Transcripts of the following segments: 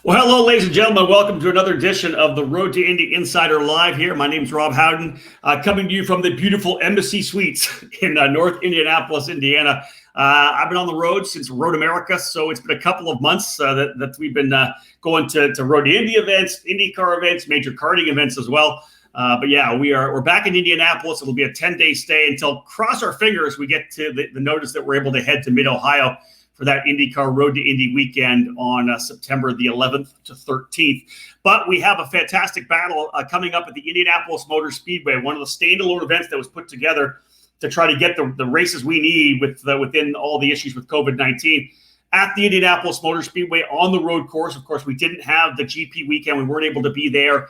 Well, hello, ladies and gentlemen. Welcome to another edition of the Road to Indy Insider Live here. My name is Rob Howden, coming to you from the beautiful Embassy Suites in North Indianapolis, Indiana. I've been on the road since Road America, so it's been a couple of months that we've been going to Road to Indy events, IndyCar events, major karting events as well. But yeah, we're back in Indianapolis. It'll be a 10-day stay until, cross our fingers, we get to the notice that we're able to head to Mid-Ohio for that IndyCar Road to Indy weekend on September the 11th to 13th. But we have a fantastic battle coming up at the Indianapolis Motor Speedway, one of the standalone events that was put together to try to get the races we need within all the issues with COVID-19. At the Indianapolis Motor Speedway on the road course. Of course, we didn't have the GP weekend. We weren't able to be there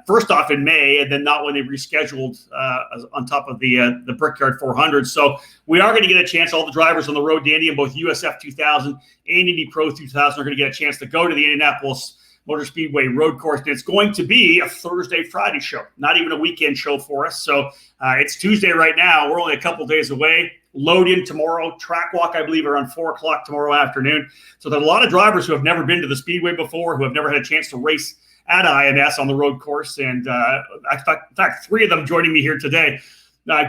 first off in May, and then not when they rescheduled on top of the Brickyard 400. So we are going to get a chance. All the drivers on the road to Indy in both USF 2000 and Indy Pro 2000 are going to get a chance to go to the Indianapolis Motor Speedway road course. And it's going to be a Thursday, Friday show, not even a weekend show for us. So it's Tuesday right now. We're only a couple days away. Load in tomorrow, track walk, I believe, around 4 o'clock tomorrow afternoon. So there's a lot of drivers who have never been to the Speedway before, who have never had a chance to race at IMS on the road course. And in fact, 3 of them joining me here today.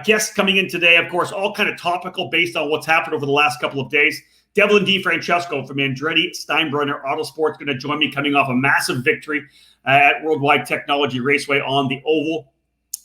Guests coming in today, of course, all kind of topical based on what's happened over the last couple of days. Devlin De Francesco from Andretti Steinbrenner Autosport is going to join me, coming off a massive victory at World Wide Technology Raceway on the oval.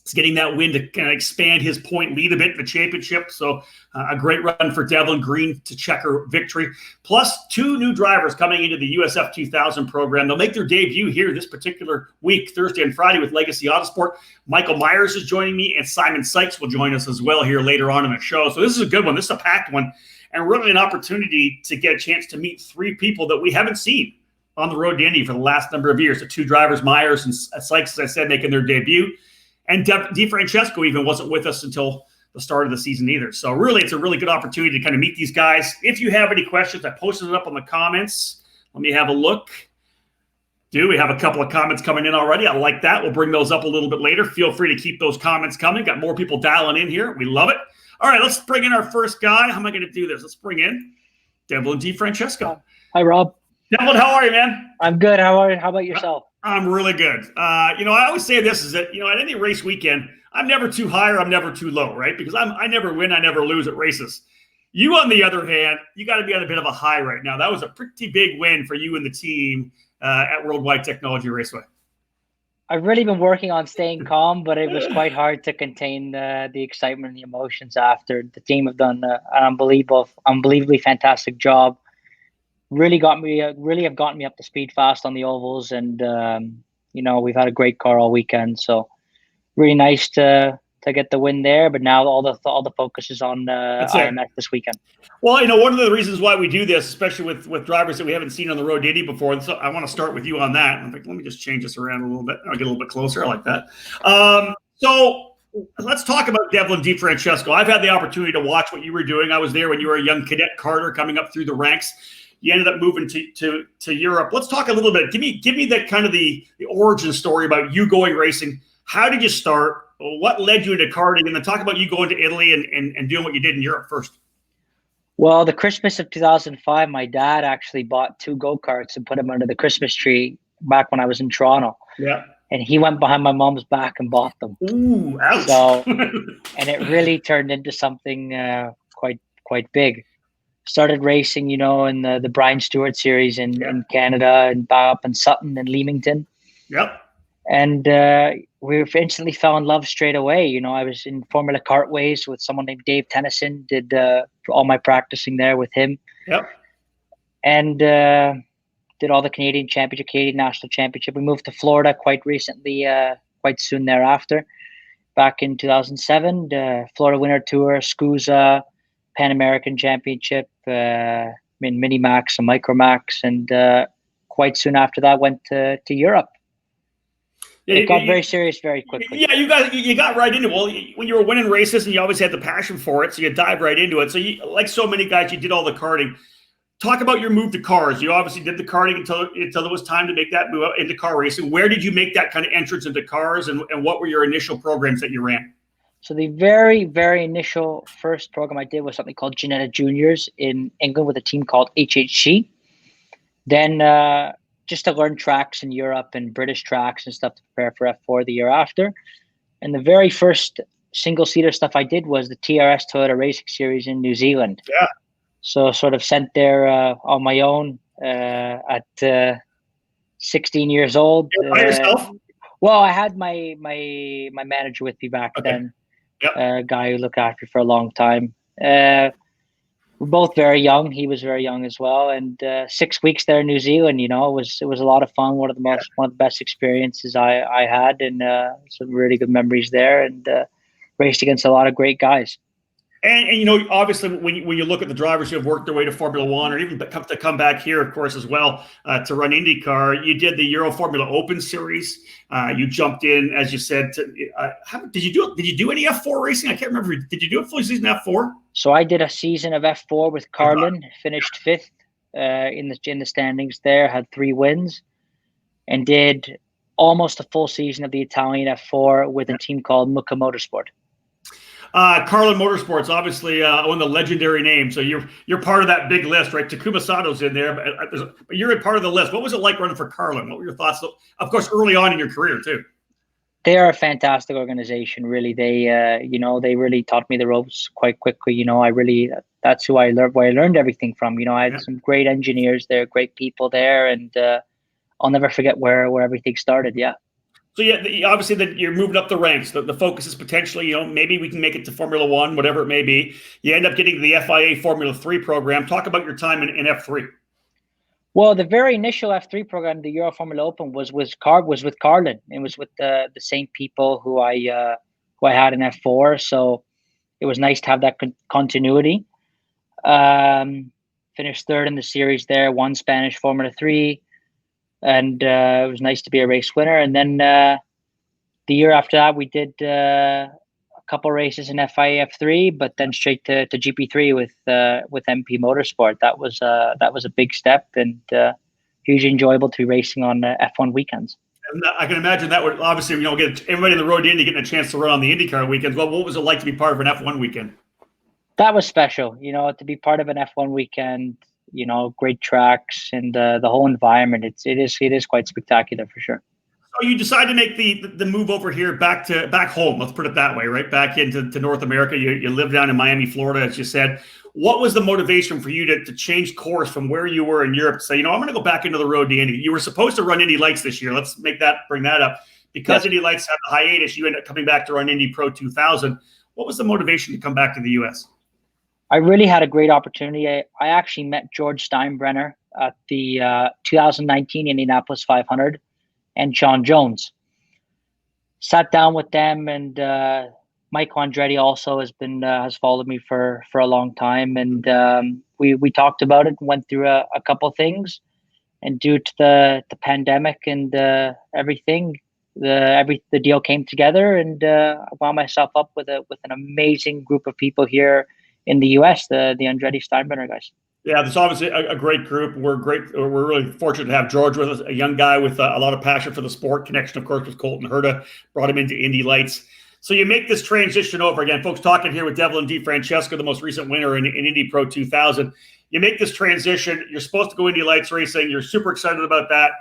He's getting that win to kind of expand his point lead a bit in the championship. So a great run for Devlin, green to checker victory. Plus 2 new drivers coming into the USF 2000 program. They'll make their debut here this particular week, Thursday and Friday, with Legacy Autosport. Michael Myers is joining me, and Simon Sikes will join us as well here later on in the show. So this is a good one. This is a packed one, and really an opportunity to get a chance to meet 3 people that we haven't seen on the road to Indy for the last number of years. The 2 drivers, Myers and Sikes, as I said, making their debut. And De Francesco even wasn't with us until the start of the season either. So really, it's a really good opportunity to kind of meet these guys. If you have any questions, I posted it up on the comments. Let me have a look. We have a couple of comments coming in already. I like that. We'll bring those up a little bit later. Feel free to keep those comments coming. Got more people dialing in here. We love it. All right, let's bring in our first guy. How am I going to do this? Let's bring in Devlin De Francesco. Hi, Rob. Devlin, how are you, man? I'm good. How are you? How about yourself? I'm really good. I always say this is that, at any race weekend, I'm never too high or I'm never too low, right? Because I never win, I never lose at races. You, on the other hand, you got to be on a bit of a high right now. That was a pretty big win for you and the team at World Wide Technology Raceway. I've really been working on staying calm, but it was quite hard to contain the excitement and the emotions after. The team have done an unbelievably fantastic job. Really have gotten me up to speed fast on the ovals, and we've had a great car all weekend. So really nice to get the win there. But now all the focus is on IMS this weekend. Well, one of the reasons why we do this, especially with drivers that we haven't seen on the road to Indy before, so I want to start with you on that. In fact, let me just change this around a little bit. I'll get a little bit closer. I like that. So let's talk about Devlin De Francesco. I've had the opportunity to watch what you were doing. I was there when you were a young cadet karter coming up through the ranks. You ended up moving to Europe. Let's talk a little bit. Give me that kind of the origin story about you going racing. How did you start? What led you into karting? And then talk about you going to Italy and doing what you did in Europe first. Well, the Christmas of 2005, my dad actually bought 2 go-karts and put them under the Christmas tree back when I was in Toronto. Yeah. And he went behind my mom's back and bought them. Ooh, ouch. So, and it really turned into something quite big. Started racing, in the Brian Stewart series in Canada, and up in Sutton and Leamington. Yep. And we instantly fell in love straight away. I was in Formula Kartways with someone named Dave Tennyson, did all my practicing there with him. Yep. And did all the Canadian Championship, Canadian National Championship. We moved to Florida quite recently, quite soon thereafter. Back in 2007, the Florida Winter Tour, SCUSA, Pan American Championship, Mini Max and Micro Max, and quite soon after that went to Europe. Yeah, it got very serious very quickly. Yeah, you got right into it. Well, when you were winning races and you always had the passion for it, so you dived right into it. So you, like so many guys, you did all the karting. Talk about your move to cars. You obviously did the karting until it was time to make that move into car racing. Where did you make that kind of entrance into cars, and what were your initial programs that you ran? So the very, very initial first program I did was something called Ginetta Juniors in England with a team called HHC. Then just to learn tracks in Europe and British tracks and stuff to prepare for F4 the year after. And the very first single-seater stuff I did was the TRS Toyota Racing Series in New Zealand. Yeah. So sort of sent there on my own at 16 years old. By yourself? Well, I had my manager with me back then, a guy who looked after me for a long time. We're both very young. He was very young as well. And 6 weeks there in New Zealand, it was a lot of fun. One of the best experiences I had, and some really good memories there. And raced against a lot of great guys. And obviously, when you look at the drivers who have worked their way to Formula One, or even to come back here, of course, as well, to run IndyCar, you did the Euro Formula Open Series. You jumped in, as you said. Did you do any F4 racing? I can't remember. Did you do a full season F4? So I did a season of F4 with Carlin. Finished 5th in the standings there. Had 3 wins, and did almost a full season of the Italian F4 with a team called Mucca Motorsport. Carlin Motorsports, obviously one of the legendary names. So you're part of that big list, right? Takuma Sato's in there, but you're a part of the list. What was it like running for Carlin? What were your thoughts? Of course, early on in your career too. They are a fantastic organization. Really, they they really taught me the ropes quite quickly. That's who I learned. Where I learned everything from. I had some great engineers there, great people there, and I'll never forget where everything started. Yeah. So obviously that you're moving up the ranks. The focus is potentially, maybe we can make it to Formula One, whatever it may be. You end up getting to the FIA Formula 3 program. Talk about your time in F3. Well, the very initial F3 program, the Euro Formula Open, was with Carlin. It was with the same people who I had in F4. So it was nice to have that continuity. Finished 3rd in the series there, won Spanish Formula 3. And it was nice to be a race winner. And then the year after that, we did a couple races in FIA F3, but then straight to GP3 with MP Motorsport. That was a big step, and hugely enjoyable to be racing on F1 weekends. And I can imagine that would obviously get everybody in the road to Indy getting a chance to run on the IndyCar weekends. Well, what was it like to be part of an F1 weekend? That was special, to be part of an F1 weekend. Great tracks and the whole environment. It is quite spectacular for sure. So you decide to make the move over here back home. Let's put it that way, right? Back into North America. You live down in Miami, Florida, as you said. What was the motivation for you to change course from where you were in Europe to say, I'm going to go back into the road to Indy? You were supposed to run Indy Lights this year. Let's bring that up. Because Indy Lights had a hiatus, you ended up coming back to run Indy Pro 2000. What was the motivation to come back to the U.S.? I really had a great opportunity. I actually met George Steinbrenner at the 2019 Indianapolis 500 and Sean Jones. Sat down with them, and Michael Andretti also has followed me for a long time, and we talked about it and went through a couple of things. And due to the pandemic and everything, the deal came together, and I wound myself up with an amazing group of people here in the U.S., the Andretti Steinbrenner guys. Yeah, there's obviously a great group. We're really fortunate to have George with us, a young guy with a lot of passion for the sport, connection, of course, with Colton Herta, brought him into Indy Lights. So you make this transition over again, folks, talking here with Devlin De Francesco, the most recent winner in Indy Pro 2000. You make this transition. You're supposed to go Indy Lights racing. You're super excited about that.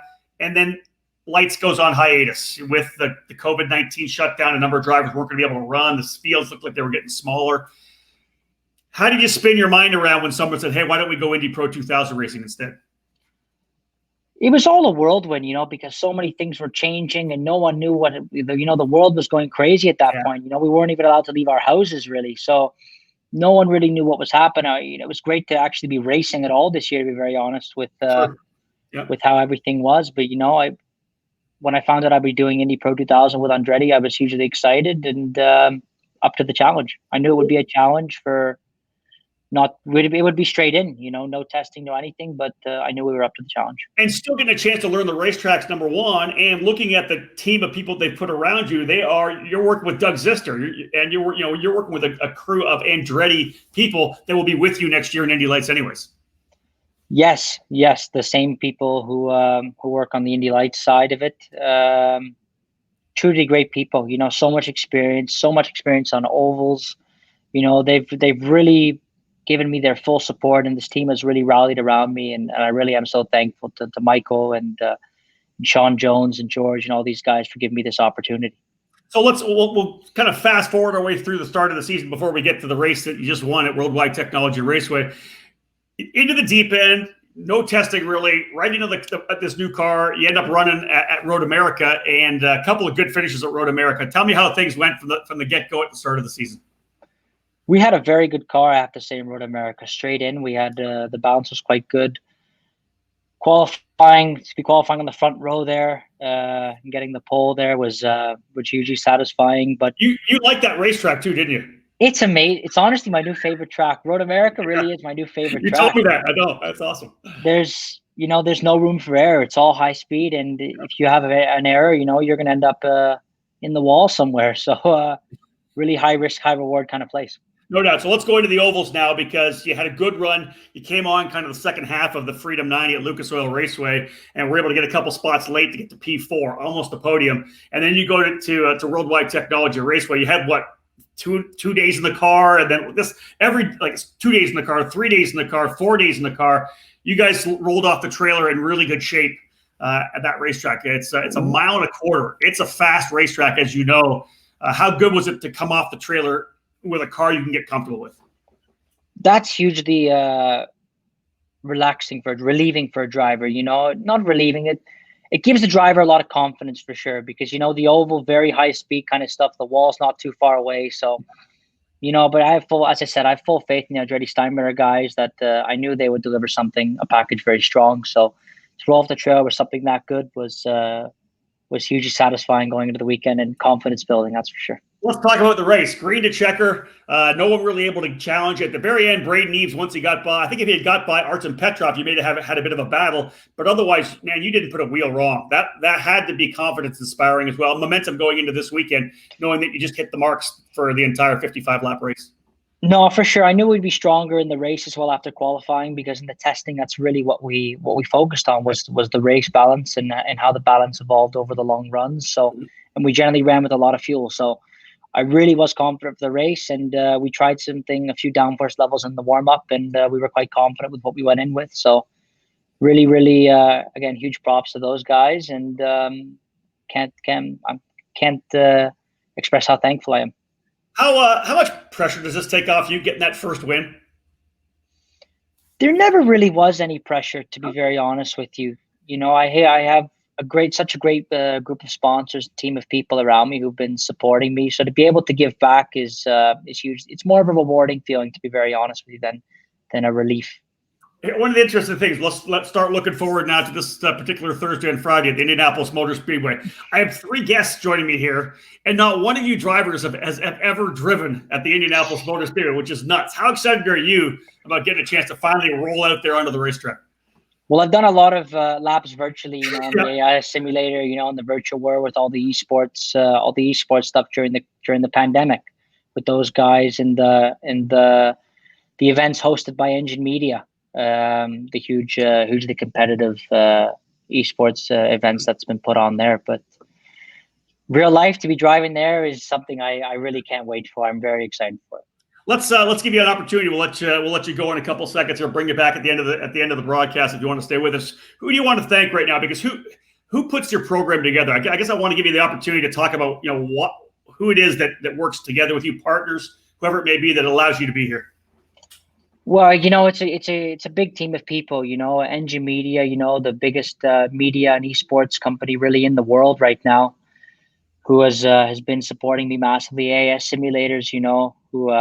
And then Lights goes on hiatus with the COVID-19 shutdown. A number of drivers weren't going to be able to run. The fields looked like they were getting smaller. How did you spin your mind around when someone said, hey, why don't we go Indy Pro 2000 racing instead? It was all a whirlwind, because so many things were changing and no one knew the world was going crazy at that point. We weren't even allowed to leave our houses really. So no one really knew what was happening. It was great to actually be racing at all this year, to be very honest, with how everything was. But, when I found out I'd be doing Indy Pro 2000 with Andretti, I was hugely excited and up to the challenge. I knew it would be a challenge it would be straight in, no testing, no anything, but I knew we were up to the challenge. And still getting a chance to learn the racetracks, number one, and looking at the team of people they've put around you, you're working with Doug Zister, and you're working with a crew of Andretti people that will be with you next year in Indy Lights anyways. Yes, the same people who work on the Indy Lights side of it. Truly great people, so much experience on ovals. They've really given me their full support, and this team has really rallied around me, and I really am so thankful to Michael and Sean Jones and George and all these guys for giving me this opportunity. So we'll kind of fast forward our way through the start of the season before we get to the race that you just won at World Wide Technology Raceway. Into the deep end, no testing really, right into this new car. You end up running at Road America, and a couple of good finishes at Road America. Tell me how things went from the get-go at the start of the season. We had a very good car, I have to say, in Road America. Straight in, we had the balance was quite good. Qualifying on the front row there, and getting the pole there was hugely satisfying. But you liked that racetrack too, didn't you? It's amazing. It's honestly my new favorite track. Road America really is my new favorite track. You told me that. I know. That's awesome. There's no room for error. It's all high speed, and if you have an error, you're going to end up in the wall somewhere. So really high risk, high reward kind of place. No doubt. So let's go into the ovals now, because you had a good run. You came on kind of the second half of the Freedom 90 at Lucas Oil Raceway, and were able to get a couple spots late to get to P4, almost a podium. And then you go to World Wide Technology Raceway. You had what? Two days in the car, and then 2 days in the car, 3 days in the car, 4 days in the car. You guys rolled off the trailer in really good shape at that racetrack. It's a mile and a quarter. It's a fast racetrack, as you know. How good was it to come off the trailer with a car you can get comfortable with? That's hugely relieving for a driver. Not relieving it. It gives the driver a lot of confidence for sure, because the oval, very high speed kind of stuff. The wall's not too far away, so But I have full faith in the Andretti Steinmeier guys that I knew they would deliver a package very strong. So to roll off the trail with something that good was hugely satisfying going into the weekend, and confidence building, that's for sure. Let's talk about the race. Green to checker. No one really able to challenge it. At the very end, Braden Eves, once he got by, I think if he had got by Artem Petrov, you may have had a bit of a battle. But otherwise, man, you didn't put a wheel wrong. That had to be confidence inspiring as well. Momentum going into this weekend, knowing that you just hit the marks for the entire 55-lap race. No, for sure. I knew we'd be stronger in the race as well after qualifying, because in the testing, that's really what we focused on was the race balance and how the balance evolved over the long runs. So, and we generally ran with a lot of fuel. So I really was confident for the race, and we tried a few downforce levels in the warm up, and we were quite confident with what we went in with. So really, really, again, huge props to those guys, and can't express how thankful I am. How much pressure does this take off you getting that first win? There never really was any pressure, to be very honest with you. I have such a great group of sponsors, team of people around me who've been supporting me. So to be able to give back is huge. It's more of a rewarding feeling, to be very honest with you, than a relief. One of the interesting things, let's start looking forward now to this particular Thursday and Friday at the Indianapolis Motor Speedway. I have 3 guests joining me here, and not one of you drivers has ever driven at the Indianapolis Motor Speedway, which is nuts. How excited are you about getting a chance to finally roll out there onto the racetrack? Well, I've done a lot of laps virtually, on the AI simulator, in the virtual world with all the esports stuff during the pandemic, with those guys and the events hosted by Engine Media. The hugely competitive esports events that's been put on there. But real life, to be driving there is something I really can't wait for. I'm very excited for it. Let's give you an opportunity. We'll let you go in a couple seconds, or bring you back at the end of the broadcast if you want to stay with us. Who do you want to thank right now? Because who puts your program together? I guess I want to give you the opportunity to talk about who it is that works together with you, partners, whoever it may be, that allows you to be here. Well, it's a big team of people. Engine Media, the biggest media and esports company really in the world right now, who has been supporting me massively. AS Simulators, who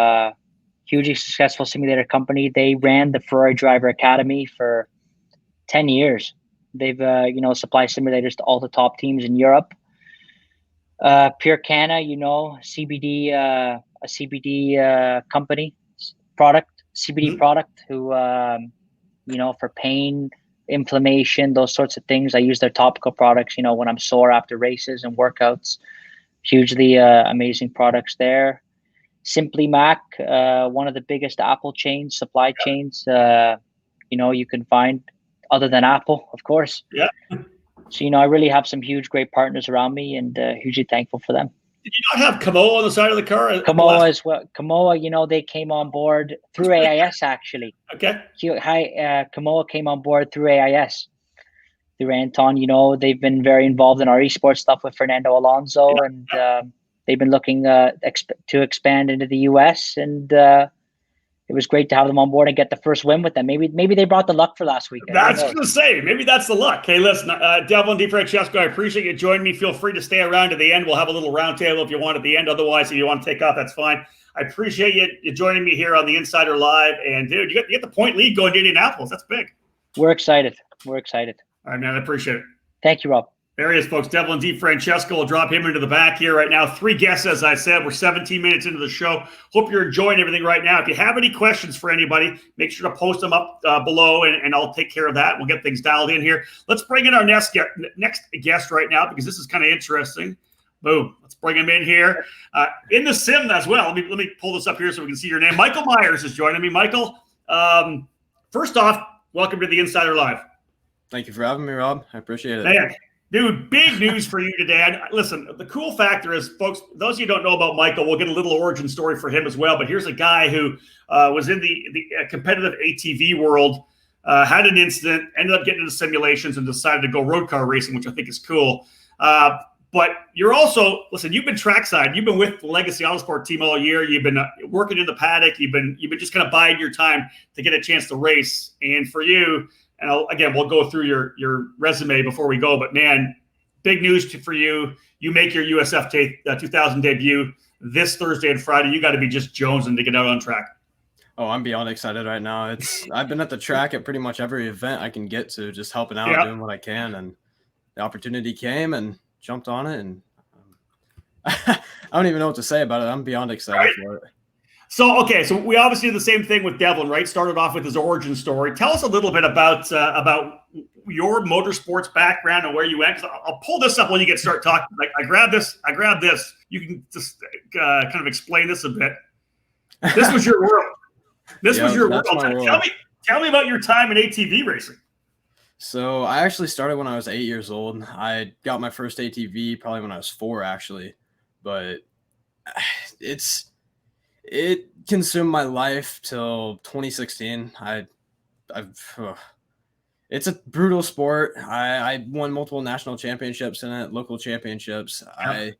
hugely successful simulator company. They ran the Ferrari Driver Academy for 10 years. They've supplied simulators to all the top teams in Europe. Pure Canna, CBD, a CBD company product. CBD product, who for pain, inflammation, those sorts of things. I use their topical products when I'm sore after races and workouts. Hugely amazing products there. Simply Mac, one of the biggest Apple supply chains you can find, other than Apple, of course. Yeah. So I really have some great partners around me, and hugely thankful for them. Did you not have Kamoa on the side of the car? Kamoa as well. Kamoa, they came on board through AIS actually. Okay. Kamoa came on board through AIS. Through Anton, they've been very involved in our esports stuff with Fernando Alonso, and they've been looking to expand into the US, and it was great to have them on board and get the first win with them. Maybe they brought the luck for last weekend. That's going to say, maybe that's the luck. Hey, listen, Devlin De Francesco, I appreciate you joining me. Feel free to stay around to the end. We'll have a little round table if you want at the end. Otherwise, if you want to take off, that's fine. I appreciate you joining me here on the Insider Live. And dude, you get the point lead going to Indianapolis. That's big. We're excited. All right, man. I appreciate it. Thank you, Rob. There he is, folks. Devlin De Francesco. We'll drop him into the back here right now. 3 guests, as I said. We're 17 minutes into the show. Hope you're enjoying everything right now. If you have any questions for anybody, make sure to post them up below, and I'll take care of that. We'll get things dialed in here. Let's bring in our next guest right now, because this is kind of interesting. Boom. Let's bring him in here. In the sim as well. Let me pull this up here so we can see your name. Michael Myers is joining me. Michael, first off, welcome to the Insider Live. Thank you for having me, Rob. I appreciate it. Man, dude, big news for you today. And listen, the cool factor is, folks, those of you who don't know about Michael, we'll get a little origin story for him as well. But here's a guy who was in the competitive ATV world, had an incident, ended up getting into simulations, and decided to go road car racing, which I think is cool. But you're also, listen, you've been trackside. You've been with the Legacy Autosport team all year. You've been working in the paddock. You've been just kind of biding your time to get a chance to race. And for you, and again, we'll go through your resume before we go. But, man, big news for you. You make your USF 2000 debut this Thursday and Friday. You got to be just jonesing to get out on track. Oh, I'm beyond excited right now. I've been at the track at pretty much every event I can get to, just helping out, doing what I can. And the opportunity came and jumped on it. And I don't even know what to say about it. I'm beyond excited for it. So we obviously did the same thing with Devlin, right? Started off with his origin story. Tell us a little bit about your motorsports background and where you went. 'Cause I'll pull this up when you start talking. Like I grabbed this. You can just kind of explain this a bit. This was your world. This was your world. Tell me about your time in ATV racing. So I actually started when I was 8 years old. I got my first ATV probably when I was 4, actually. But it consumed my life till 2016. It's a brutal sport. I won multiple national championships in it, local championships. Yeah.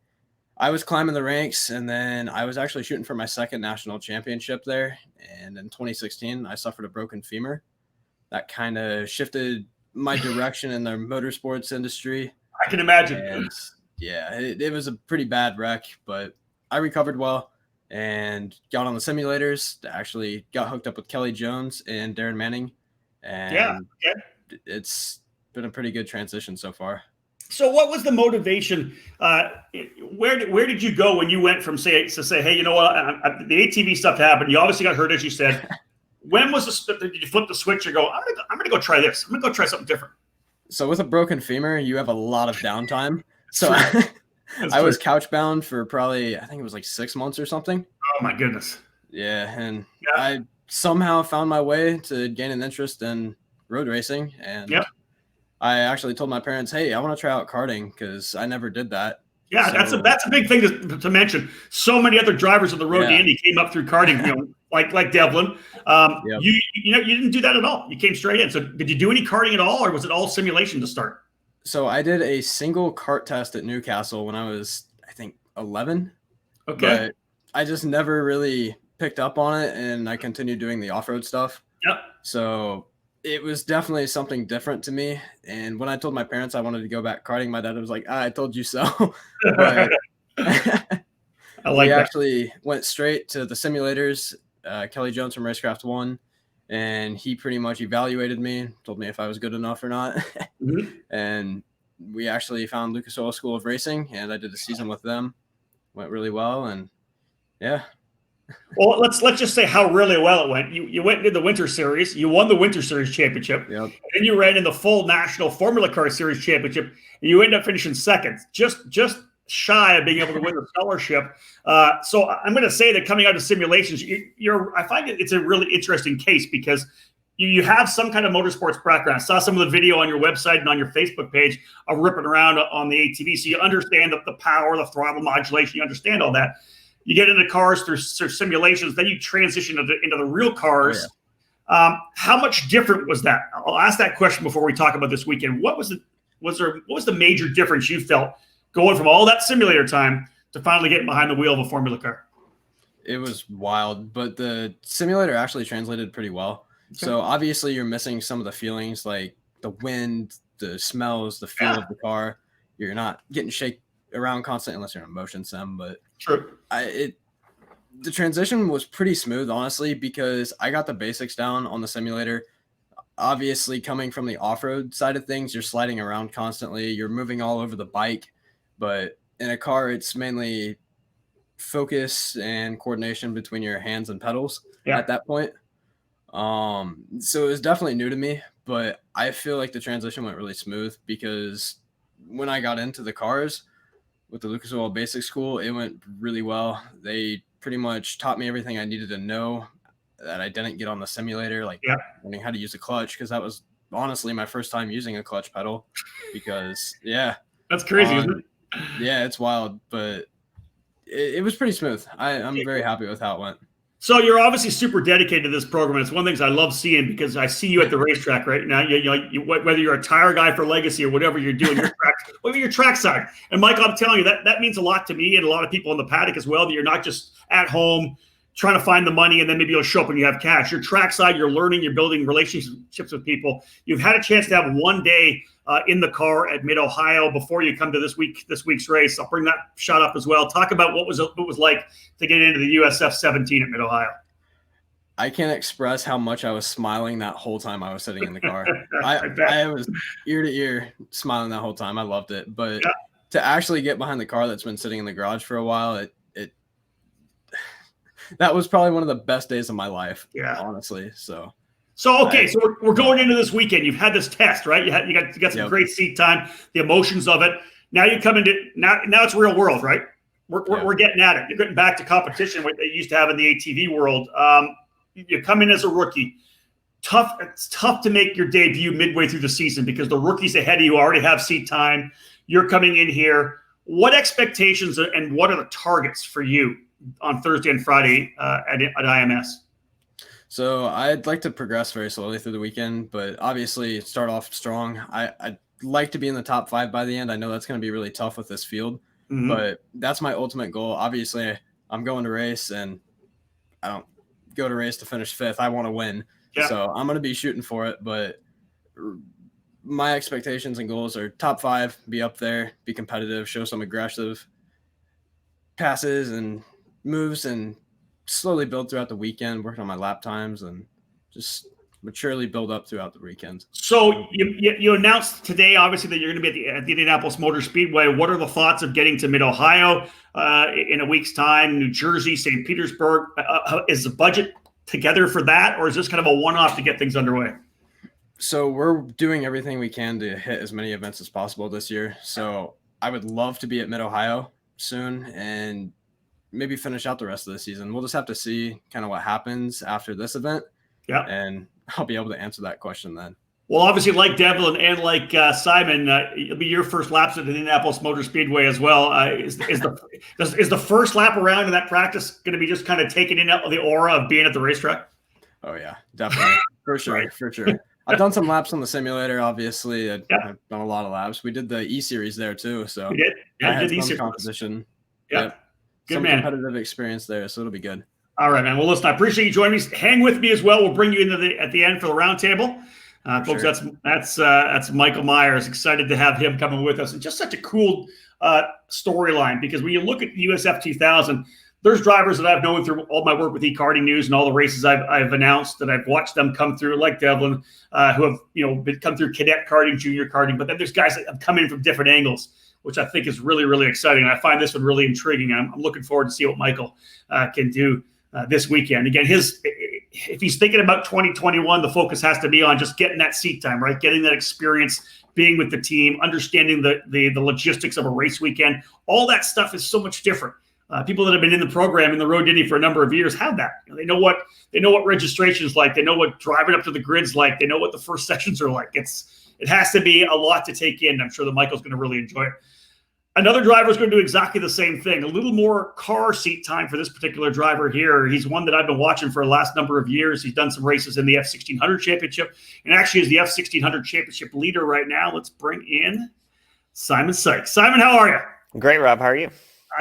I was climbing the ranks, and then I was actually shooting for my second national championship there. And in 2016, I suffered a broken femur. That kind of shifted my direction in the motorsports industry. I can imagine. And yeah, it was a pretty bad wreck, but I recovered well and got on the simulators. Actually got hooked up with Kelly Jones and Darren Manning. And it's been a pretty good transition so far. So what was the motivation? Where did you go when you went from say, hey, you know what, the ATV stuff happened. You obviously got hurt, as you said. When was did you flip the switch and go, I'm gonna go try this. I'm gonna go try something different. So with a broken femur, you have a lot of downtime. So I was couch bound for probably, I think it was like 6 months or something. Oh my goodness. Yeah. And I somehow found my way to gain an interest in road racing. And I actually told my parents, hey, I want to try out karting because I never did that. Yeah, so, that's a big thing to mention. So many other drivers on the road to Indy came up through karting, like Devlin. You didn't do that at all. You came straight in. So did you do any karting at all, or was it all simulation to start? So I did a single kart test at Newcastle when I was, I think, 11. Okay. But I just never really picked up on it, and I continued doing the off-road stuff. Yep. So it was definitely something different to me. And when I told my parents I wanted to go back karting, my dad was like, I told you so. But we actually went straight to the simulators. Kelly Jones from Racecraft won, and he pretty much evaluated me, told me if I was good enough or not. Mm-hmm. And we actually found Lucas Oil School of Racing, and I did a season with them. Went really well, and yeah. Well, let's just say how really well it went. You went into the Winter Series. You won the Winter Series championship. Yep. And then you ran in the full National Formula Car Series championship, and you ended up finishing second, just shy of being able to win the scholarship. So I'm going to say that coming out of simulations, I find it's a really interesting case because you have some kind of motorsports background. I saw some of the video on your website and on your Facebook page of ripping around on the ATV. So you understand the power, the throttle modulation, you understand all that. You get into cars through simulations, then you transition into the real cars. Oh, yeah. How much different was that? I'll ask that question before we talk about this weekend. What was the major difference you felt going from all that simulator time to finally getting behind the wheel of a Formula car? It was wild, but the simulator actually translated pretty well. Okay. So obviously you're missing some of the feelings like the wind, the smells, the feel of the car. You're not getting shake around constantly unless you're in a motion sim, but true. The transition was pretty smooth, honestly, because I got the basics down on the simulator. Obviously, coming from the off-road side of things, you're sliding around constantly. You're moving all over the bike, but in a car, it's mainly focus and coordination between your hands and pedals at that point. So it was definitely new to me, but I feel like the transition went really smooth because when I got into the cars with the Lucas Oil Basic School, it went really well. They pretty much taught me everything I needed to know that I didn't get on the simulator, like learning how to use a clutch, because that was honestly my first time using a clutch pedal. Because that's crazy, isn't it? Yeah, it's wild, but it was pretty smooth. I'm very happy with how it went. So you're obviously super dedicated to this program. It's one of the things I love seeing because I see you at the racetrack right now. Whether you're a tire guy for Legacy or whatever you're doing, you're trackside. And Michael, I'm telling you, that means a lot to me and a lot of people in the paddock as well, that you're not just at home trying to find the money and then maybe you'll show up when you have cash. You're trackside, you're learning, you're building relationships with people. You've had a chance to have one day in the car at Mid-Ohio before you come to this week's race. I'll bring that shot up as well. Talk about what it was like to get into the USF 17 at Mid-Ohio. I can't express how much I was smiling that whole time I was sitting in the car. I was ear to ear smiling that whole time. I loved it. But to actually get behind the car that's been sitting in the garage for a while, that was probably one of the best days of my life, honestly. So okay, so we're going into this weekend. You've had this test, right? You got some great seat time, the emotions of it. Now you come into now it's real world, right? We're getting at it. You're getting back to competition, what they used to have in the ATV world. You come in as a rookie. It's tough to make your debut midway through the season because the rookies ahead of you already have seat time. You're coming in here. What expectations and what are the targets for you on Thursday and Friday at IMS? So I'd like to progress very slowly through the weekend, but obviously start off strong. I'd like to be in the top 5 by the end. I know that's going to be really tough with this field, but that's my ultimate goal. Obviously, I'm going to race, and I don't go to race to finish 5th. I want to win. Yeah. So I'm going to be shooting for it, but my expectations and goals are top 5, be up there, be competitive, show some aggressive passes and moves, and slowly build throughout the weekend, working on my lap times and just maturely build up throughout the weekend. So you announced today, obviously, that you're going to be at the Indianapolis Motor Speedway. What are the thoughts of getting to Mid-Ohio in a week's time, New Jersey, St. Petersburg? Is the budget together for that, or is this kind of a one-off to get things underway? So we're doing everything we can to hit as many events as possible this year. So I would love to be at Mid-Ohio soon and maybe finish out the rest of the season. We'll just have to see kind of what happens after this event. Yeah. And I'll be able to answer that question then. Well, obviously, like Devlin and like Simon, it'll be your first laps at the Indianapolis Motor Speedway as well. Is the first lap around in that practice going to be just kind of taking in the aura of being at the racetrack? Oh, yeah, definitely. For sure. Right. For sure. I've done some laps on the simulator, obviously. I've done a lot of laps. We did the E-Series there, too. So we did. Yeah, I had some competition. Yeah. Good, some man. Competitive experience there, so it'll be good. All right, man. Well, listen, I appreciate you joining me. Hang with me as well. We'll bring you into at the end for the roundtable. Folks, sure. That's Michael Myers. Excited to have him coming with us. And just such a cool storyline, because when you look at USF 2000, there's drivers that I've known through all my work with eKarting News and all the races I've announced that I've watched them come through, like Devlin, who have come through cadet karting, junior karting. But then there's guys that have come in from different angles, which I think is really, really exciting. And I find this one really intriguing. I'm looking forward to see what Michael can do this weekend. Again, if he's thinking about 2021, the focus has to be on just getting that seat time, right? Getting that experience, being with the team, understanding the logistics of a race weekend. All that stuff is so much different People that have been in the program in the Road to Indy for a number of years have that. They know what registration is like. They know what driving up to the grid's like. They know what the first sessions are like. It has to be a lot to take in. I'm sure that Michael's going to really enjoy it. Another driver is going to do exactly the same thing. A little more car seat time for this particular driver here. He's one that I've been watching for the last number of years. He's done some races in the F1600 Championship and actually is the F1600 Championship leader right now. Let's bring in Simon Sikes. Simon, how are you? Great, Rob. How are you?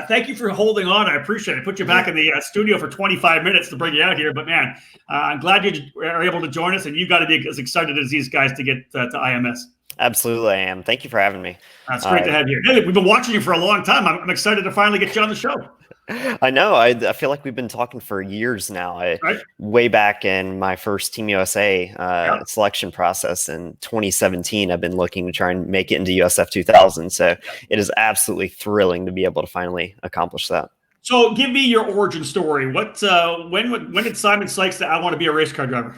Thank you for holding on. I appreciate it. I put you back in the studio for 25 minutes to bring you out here. But, man, I'm glad you are able to join us, and you've got to be as excited as these guys to get to IMS. Absolutely, I am. Thank you for having me. It's great to have you. Hey, we've been watching you for a long time. I'm excited to finally get you on the show. I know. I feel like we've been talking for years now. Way back in my first Team USA selection process in 2017, I've been looking to try and make it into USF 2000. So it is absolutely thrilling to be able to finally accomplish that. So give me your origin story. When did Simon Sikes say, I want to be a race car driver?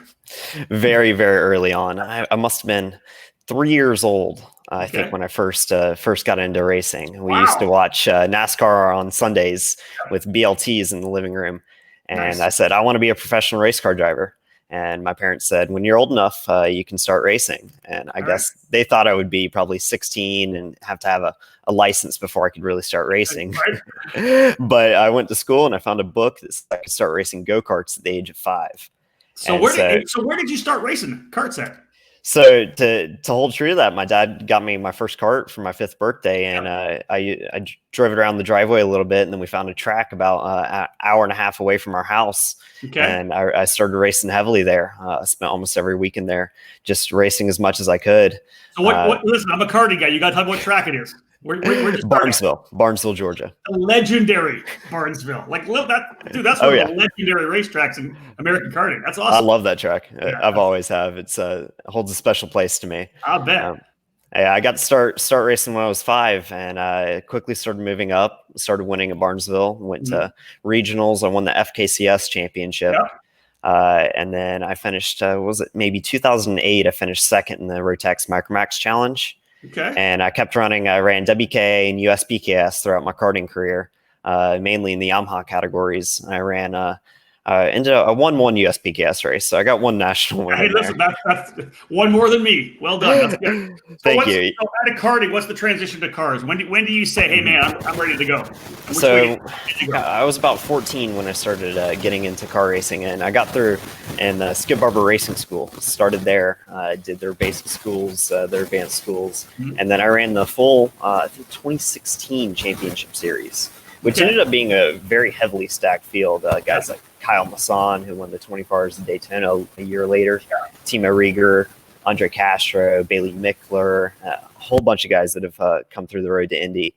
Very, very early on. I must have been 3 years old, I think, when I first got into racing. We used to watch NASCAR on Sundays with BLTs in the living room. And I said, I want to be a professional race car driver. And my parents said, when you're old enough, you can start racing. And I guess they thought I would be probably 16 and have to have a license before I could really start racing. But I went to school and I found a book that said I could start racing go-karts at the age of 5. So where did you start racing karts at? So to hold true to that, my dad got me my first kart for my 5th birthday, and I drove it around the driveway a little bit, and then we found a track about an hour and a half away from our house, and I started racing heavily there. I spent almost every weekend there, just racing as much as I could. So listen, I'm a karting guy. You got to talk about what track it is. We're just Barnesville, Georgia. The legendary Barnesville. Like, that's one of the legendary racetracks in American karting. That's awesome. I love that track. I've always have. It's holds a special place to me. I bet. I got to start racing when I was 5, and I quickly started moving up. Started winning at Barnesville. Went to regionals. I won the FKCS championship. And then I finished, maybe 2008, I finished 2nd in the Rotax Micromax Challenge. And I kept running. I ran WK and USPKS throughout my karting career, mainly in the Yamaha categories. I ran I won one USPKS race, so I got one national win. Hey, listen, that's one more than me. Well done. That's good. Thank you. So out of karting, what's the transition to cars? When do you say, hey, man, I'm ready to go? So I was about 14 when I started getting into car racing, and I got through in Skip Barber Racing School. Started there, did their basic schools, their advanced schools, and then I ran the full 2016 championship series, which ended up being a very heavily stacked field. Guys like Kyle Masson, who won the 24 Hours of Daytona a year later, Timo Rieger, Andre Castro, Bailey Mickler, a whole bunch of guys that have come through the road to Indy.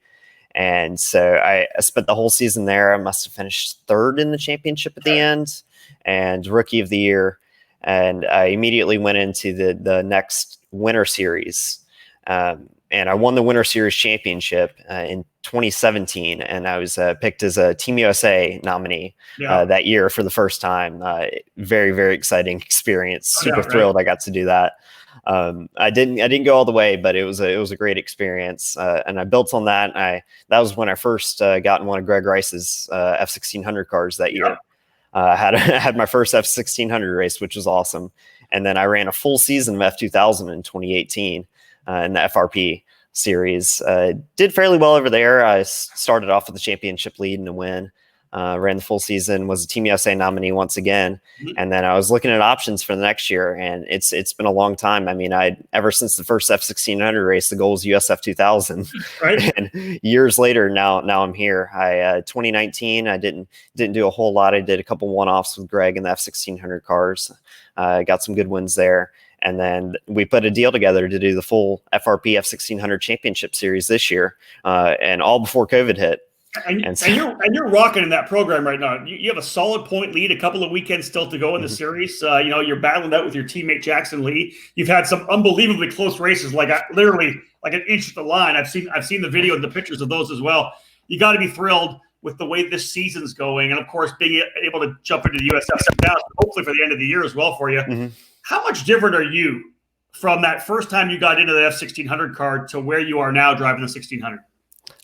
And so I spent the whole season there. I must have finished 3rd in the championship at the end and rookie of the year. And I immediately went into the next Winter Series. And I won the Winter Series championship in 2017, and I was picked as a Team USA nominee that year for the first time. Very, very exciting experience. Super thrilled I got to do that. I didn't go all the way, but it was a great experience, and I built on that. That was when I first got in one of Greg Rice's F1600 cars that year. I had my first F1600 race, which was awesome, and then I ran a full season of F2000 in 2018. In the FRP series. Did fairly well over there. I started off with the championship lead and a win. Ran the full season, was a Team USA nominee once again. And then I was looking at options for the next year, and it's been a long time. I mean, ever since the first F1600 race, the goal was USF 2000. Right. And years later, now I'm here. 2019, I didn't do a whole lot. I did a couple one-offs with Greg in the F1600 cars. Got some good wins there. And then we put a deal together to do the full FRP F1600 Championship Series this year, and all before COVID hit. And you're rocking in that program right now. You have a solid point lead, a couple of weekends still to go in the series. You're battling out with your teammate Jackson Lee. You've had some unbelievably close races, literally like an inch to the line. I've seen the video and the pictures of those as well. You got to be thrilled with the way this season's going, and of course being able to jump into the USF 2000, hopefully for the end of the year as well for you. How much different are you from that first time you got into the F1600 car to where you are now driving the 1600?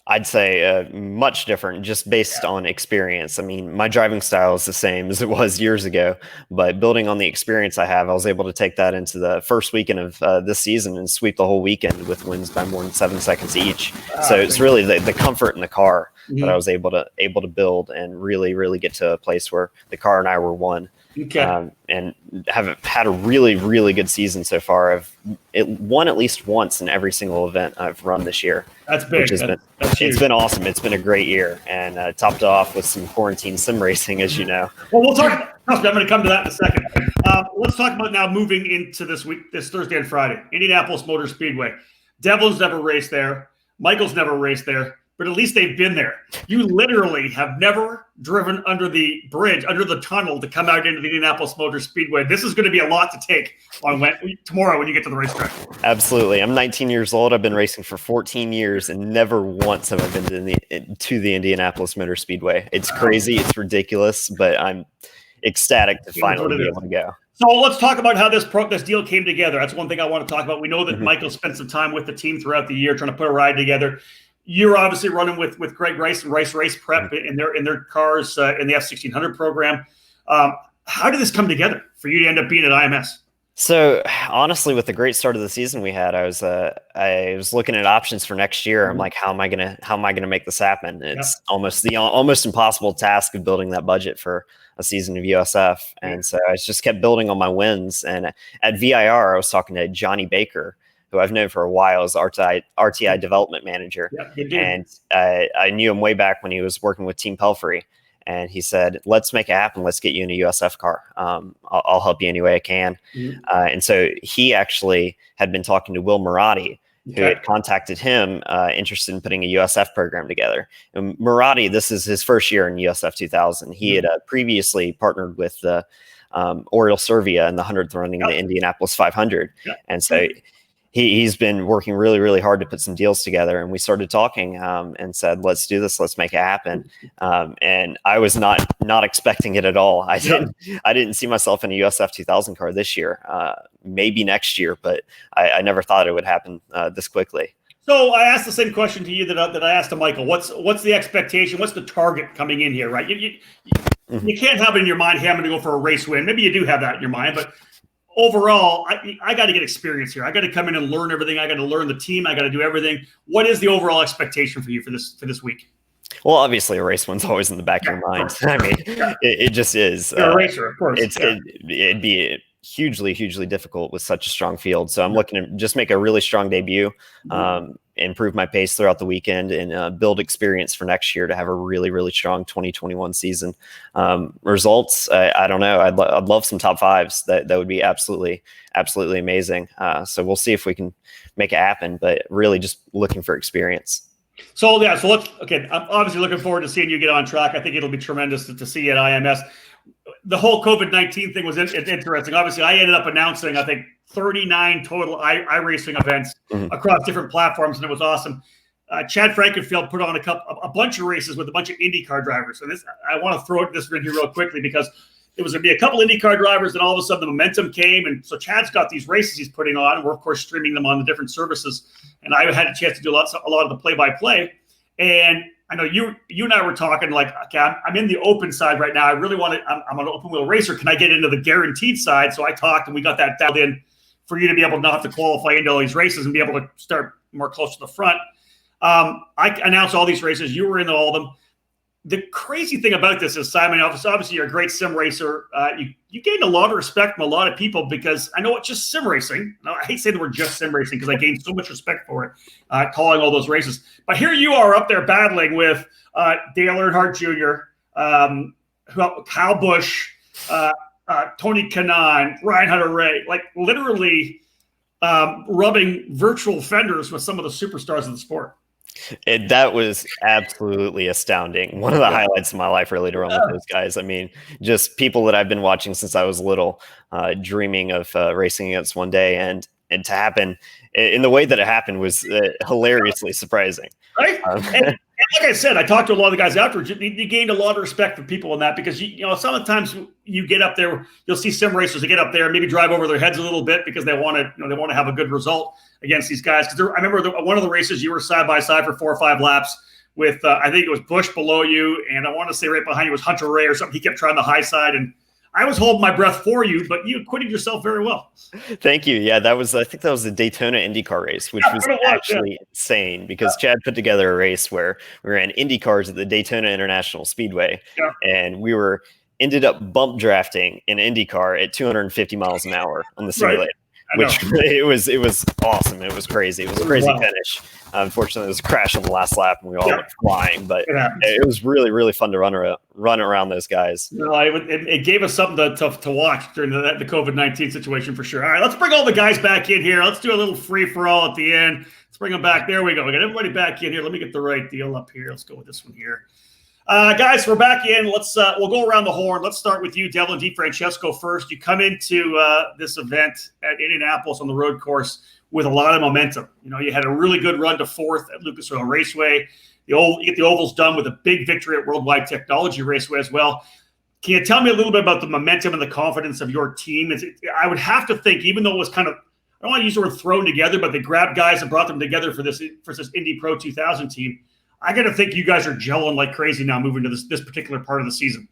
I'd say much different, just based on experience. I mean, my driving style is the same as it was years ago, but building on the experience I have, I was able to take that into the first weekend of this season and sweep the whole weekend with wins by more than 7 seconds each. So it's really the comfort in the car that I was able to build and really get to a place where the car and I were one. Okay. And have had a really good season so far. I've won at least once in every single event I've run this year. That's big. It's been awesome. It's been a great year, and topped it off with some quarantine sim racing, as you know. Well, we'll talk. Trust me, I'm going to come to that in a second. Let's talk about now moving into this Thursday and Friday, Indianapolis Motor Speedway. Devlin's never raced there. Michael's never raced there. But at least they've been there. You literally have never driven under the bridge, under the tunnel to come out into the Indianapolis Motor Speedway. This is going to be a lot to take on tomorrow when you get to the racetrack. Absolutely. I'm 19 years old. I've been racing for 14 years, and never once have I been to the Indianapolis Motor Speedway. It's crazy. It's ridiculous, but I'm ecstatic to finally be able to go. So let's talk about how this deal came together. That's one thing I want to talk about. We know that Michael spent some time with the team throughout the year trying to put a ride together. You're obviously running with Greg Rice and Rice Race Prep in their cars in the F1600 program. How did this come together for you to end up being at IMS? So honestly, with the great start of the season we had, I was looking at options for next year. I'm like, how am I gonna make this happen? It's almost impossible task of building that budget for a season of USF. And so I just kept building on my wins. And at VIR, I was talking to Johnny Baker, who I've known for a while as RTI development manager. And I knew him way back when he was working with Team Pelfrey. And he said, let's make it happen. Let's get you in a USF car. I'll help you any way I can. And so he actually had been talking to Will Marotti, who had contacted him interested in putting a USF program together. And Marotti, this is his first year in USF 2000. He had previously partnered with the Oriole Servia in the 100th running of the Indianapolis 500. And so he's been working really hard to put some deals together, and we started talking and said, let's do this. Let's make it happen. And I was not expecting it at all. I didn't see myself in a USF 2000 car this year, maybe next year, but I never thought it would happen this quickly. So I asked the same question to you that I asked to Michael. What's the expectation? What's the target coming in here, right? You can't have it in your mind, hey, I'm going to go for a race win. Maybe you do have that in your mind, but overall, I got to get experience here. I got to come in and learn everything. I got to learn the team. I got to do everything. What is the overall expectation for you for this week? Well, obviously, a race one's always in the back of your mind. I mean, it just is. You're a racer, of course. It'd be hugely difficult with such a strong field. So I'm looking to just make a really strong debut, improve my pace throughout the weekend, and build experience for next year to have a really strong 2021 season. Results, I don't know. I'd love some top fives. That would be absolutely amazing. So we'll see if we can make it happen, but really just looking for experience. So I'm obviously looking forward to seeing you get on track. I think it'll be tremendous to see you at IMS. The whole COVID-19 thing was interesting. Obviously, I ended up announcing, I think, 39 total iRacing events across different platforms, and it was awesome. Chad Frankenfield put on a bunch of races with a bunch of IndyCar drivers. And I want to throw this in here real quickly because it was going to be a couple IndyCar drivers, and all of a sudden the momentum came. And so Chad's got these races he's putting on, and we're, of course, streaming them on the different services. And I had a chance to do a lot of the play-by-play. And I know you and I were talking like, okay, I'm in the open side right now. I really want to, I'm an open wheel racer. Can I get into the guaranteed side? So I talked, and we got that dialed in for you to be able to not have to qualify into all these races and be able to start more close to the front. I announced all these races. You were in all of them. The crazy thing about this is, Simon, obviously you're a great sim racer. You gained a lot of respect from a lot of people because I know it's just sim racing. No, I hate saying the word just sim racing because I gained so much respect for it, calling all those races. But here you are up there battling with Dale Earnhardt Jr., Kyle Busch, Tony Kanaan, Ryan Hunter-Reay, like literally rubbing virtual fenders with some of the superstars of the sport. That was absolutely astounding. One of the highlights of my life, really, to run with those guys. I mean, just people that I've been watching since I was little, dreaming of racing against one day, and to happen in the way that it happened was hilariously surprising. Right. And like I said, I talked to a lot of the guys after. You gained a lot of respect for people in that because sometimes you get up there, you'll see sim racers that get up there and maybe drive over their heads a little bit because they want to have a good result. against these guys. Because I remember one of the races you were side by side for 4 or 5 laps with, I think it was Bush below you, and I want to say right behind you was Hunter Ray or something. He kept trying the high side, and I was holding my breath for you, but you acquitted yourself very well. Thank you. Yeah, I think that was the Daytona IndyCar race, which was actually insane because Chad put together a race where we ran Indy cars at the Daytona International Speedway, and we ended up bump drafting an Indy car at 250 miles an hour on the simulator. Which it was awesome. It was crazy. It was a crazy finish. Unfortunately, there was a crash on the last lap, and we all went flying. But it was really, really fun to run around those guys. No, it gave us something to watch during the COVID-19 situation for sure. All right, let's bring all the guys back in here. Let's do a little free for all at the end. Let's bring them back. There we go. We got everybody back in here. Let me get the right deal up here. Let's go with this one here. Guys, we're back in. We'll go around the horn. Let's start with you, Devlin De Francesco, first. You come into this event at Indianapolis on the road course with a lot of momentum. You had a really good run to 4th at Lucas Oil Raceway. You get the ovals done with a big victory at World Wide Technology Raceway as well. Can you tell me a little bit about the momentum and the confidence of your team? I would have to think, even though it was kind of, I don't want to use the word thrown together, but they grabbed guys and brought them together for this Indy Pro 2000 team. I got to think you guys are gelling like crazy now moving to this particular part of the season.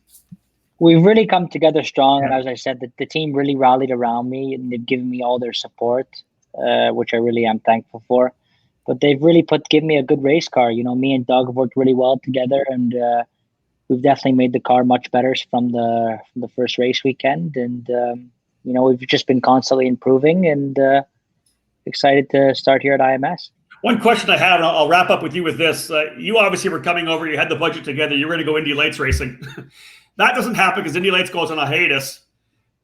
We've really come together strong. And as I said, the team really rallied around me and they've given me all their support, which I really am thankful for. But they've really given me a good race car. Me and Doug have worked really well together, and we've definitely made the car much better from the first race weekend. And, we've just been constantly improving and excited to start here at IMS. One question I have, and I'll wrap up with you with this. You obviously were coming over. You had the budget together. You were going to go Indy Lights racing. That doesn't happen because Indy Lights goes on a hiatus.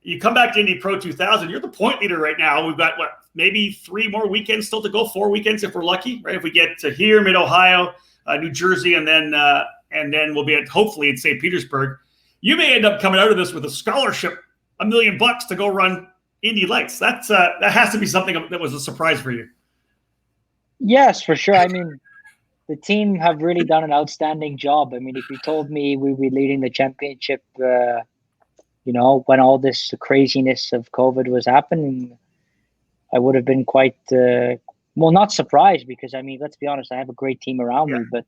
You come back to Indy Pro 2000. You're the point leader right now. We've got, maybe 3 more weekends still to go, 4 weekends if we're lucky, right? If we get to here, Mid-Ohio, New Jersey, and then we'll be hopefully in St. Petersburg. You may end up coming out of this with a scholarship, $1 million to go run Indy Lights. That has to be something that was a surprise for you. Yes, for sure. I mean, the team have really done an outstanding job. I mean, if you told me we'd be leading the championship, when all this craziness of COVID was happening, I would have been quite, not surprised because, I mean, let's be honest, I have a great team around me, but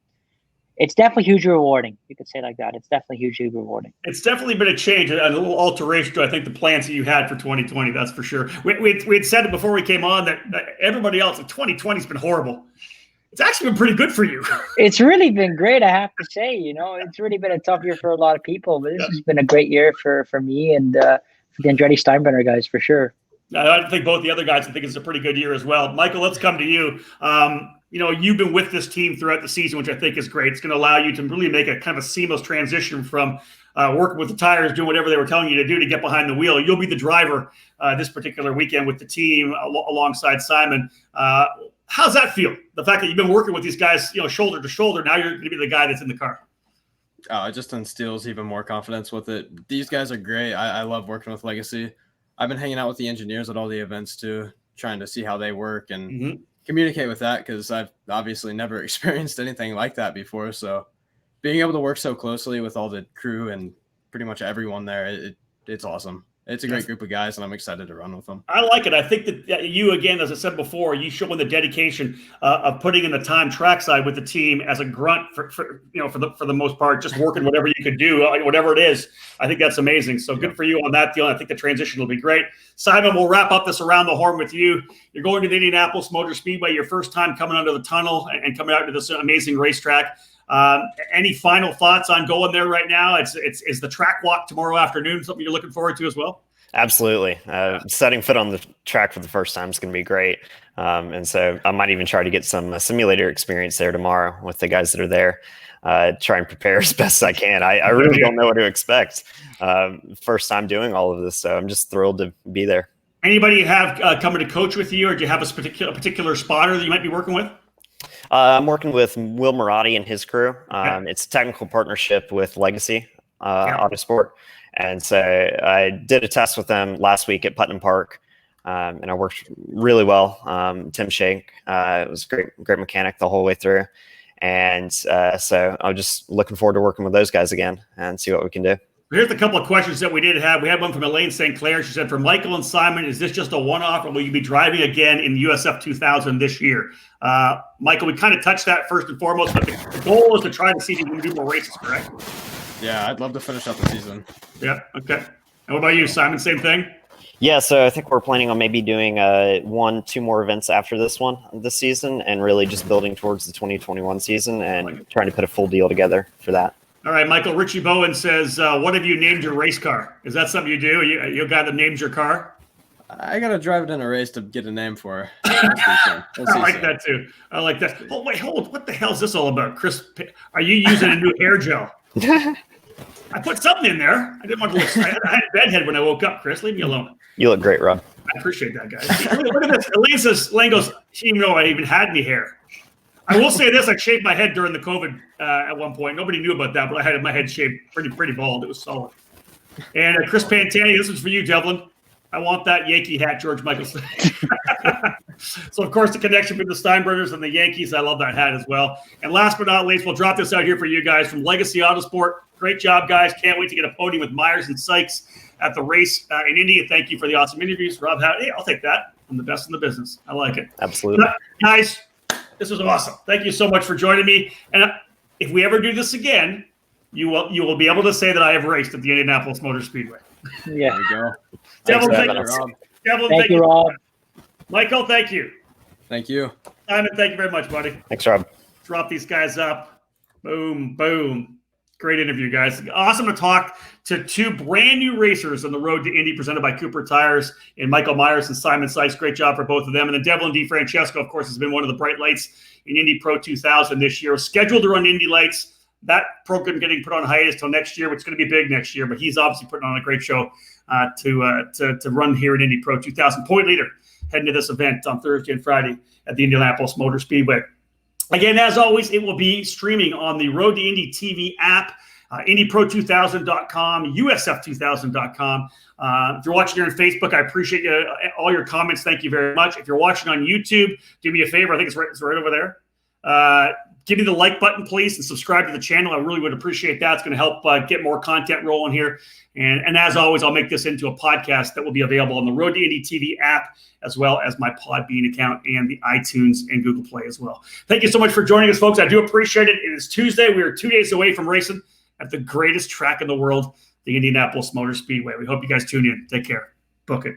it's definitely hugely rewarding. You could say it like that. It's definitely hugely rewarding. It's definitely been a change, a little alteration to, I think, the plans that you had for 2020. That's for sure. We'd said it before we came on that everybody else, 2020 has been horrible. It's actually been pretty good for you. It's really been great, I have to say. It's really been a tough year for a lot of people, but this has been a great year for me and for the Andretti Steinbrenner guys, for sure. I think both the other guys, I think it's a pretty good year as well. Michael, let's come to you. You've been with this team throughout the season, which I think is great. It's going to allow you to really make a kind of a seamless transition from working with the tires, doing whatever they were telling you to do to get behind the wheel. You'll be the driver this particular weekend with the team alongside Simon. How's that feel? The fact that you've been working with these guys, shoulder to shoulder, now you're going to be the guy that's in the car. Oh, it just instills even more confidence with it. These guys are great. I love working with Legacy. I've been hanging out with the engineers at all the events too, trying to see how they work and communicate with that because I've obviously never experienced anything like that before. So being able to work so closely with all the crew and pretty much everyone there, it's awesome. It's a great group of guys, and I'm excited to run with them. I like it. I think that you, again, as I said before, you showing the dedication of putting in the time trackside with the team as a grunt for the most part, just working whatever you could do, whatever it is. I think that's amazing. So good for you on that deal. I think the transition will be great. Simon, we'll wrap up this around the horn with you. You're going to the Indianapolis Motor Speedway, your first time coming under the tunnel and coming out to this amazing racetrack. Any final thoughts on going there right now? Is the track walk tomorrow afternoon something you're looking forward to as well? Absolutely. Setting foot on the track for the first time is going to be great. And so I might even try to get some simulator experience there tomorrow with the guys that are there. Try and prepare as best as I can. I really don't know what to expect. First time doing all of this, so I'm just thrilled to be there. Anybody you have coming to coach with you, or do you have a particular spotter that you might be working with? I'm working with Will Marotti and his crew. It's a technical partnership with Legacy Autosport. And so I did a test with them last week at Putnam Park, and I worked really well. Tim Shank was a great mechanic the whole way through. And so I'm just looking forward to working with those guys again and see what we can do. Here's a couple of questions that we did have. We had one from Elaine St. Clair. She said, for Michael and Simon, is this just a one-off, or will you be driving again in USF 2000 this year? Michael, we kind of touched that first and foremost, but the goal is to try to see if you can do more races, correct? Yeah, I'd love to finish out the season. Yeah, okay. And what about you, Simon? Same thing? Yeah, so I think we're planning on maybe doing 1-2 more events after this season, and really just building towards the 2021 season and trying to put a full deal together for that. All right, Michael. Richie Bowen says, what have you named your race car? Is that something you do? You a guy that names your car? I got to drive it in a race to get a name for her. I like that too. I like that. Oh, wait, hold on. What the hell is this all about? Chris, are you using a new hair gel? I put something in there. I didn't want to look. I had a bedhead when I woke up, Chris. Leave me alone. You look great, Rob. I appreciate that, guys. Look at this. Elaine says, Elaine goes, she didn't even know I even had any hair. I will say this, I shaved my head during the COVID at one point. Nobody knew about that, but I had my head shaved pretty bald. It was solid. And Chris Pantani, this is for you, Devlin. I want that Yankee hat, George Michael said. So, of course, the connection between the Steinbrenners and the Yankees. I love that hat as well. And last but not least, we'll drop this out here for you guys from Legacy Autosport. Great job, guys. Can't wait to get a podium with Myers and Sikes at the race in Indy. And thank you for the awesome interviews. Rob, hey, I'll take that. I'm the best in the business. I like it. Absolutely. Guys, this was awesome. Thank you so much for joining me. And if we ever do this again, you will be able to say that I have raced at the Indianapolis Motor Speedway. Yeah. There you go. Devlin, Thank you, Rob. Devlin, Thank you, Rob. Michael, thank you. Thank you. Simon, thank you very much, buddy. Thanks, Rob. Drop these guys up. Boom, boom. Great interview, guys. Awesome to talk to two brand new racers on the road to Indy, presented by Cooper Tires, and Michael Myers and Simon Sikes. Great job for both of them. And then Devlin De Francesco, of course, has been one of the bright lights in Indy Pro 2000 this year. Scheduled to run Indy Lights. That program getting put on hiatus till next year, which is going to be big next year. But he's obviously putting on a great show to run here at Indy Pro 2000. Point leader heading to this event on Thursday and Friday at the Indianapolis Motor Speedway. Again, as always, it will be streaming on the Road to Indy TV app, IndyPro2000.com, USF2000.com. If you're watching here on Facebook, I appreciate all your comments. Thank you very much. If you're watching on YouTube, do me a favor. I think it's right over there. Give me the like button, please, and subscribe to the channel. I really would appreciate that. It's going to help get more content rolling here. And as always, I'll make this into a podcast that will be available on the Road to Indy TV app, as well as my Podbean account and the iTunes and Google Play as well. Thank you so much for joining us, folks. I do appreciate it. It is Tuesday. We are 2 days away from racing at the greatest track in the world, the Indianapolis Motor Speedway. We hope you guys tune in. Take care. Book it.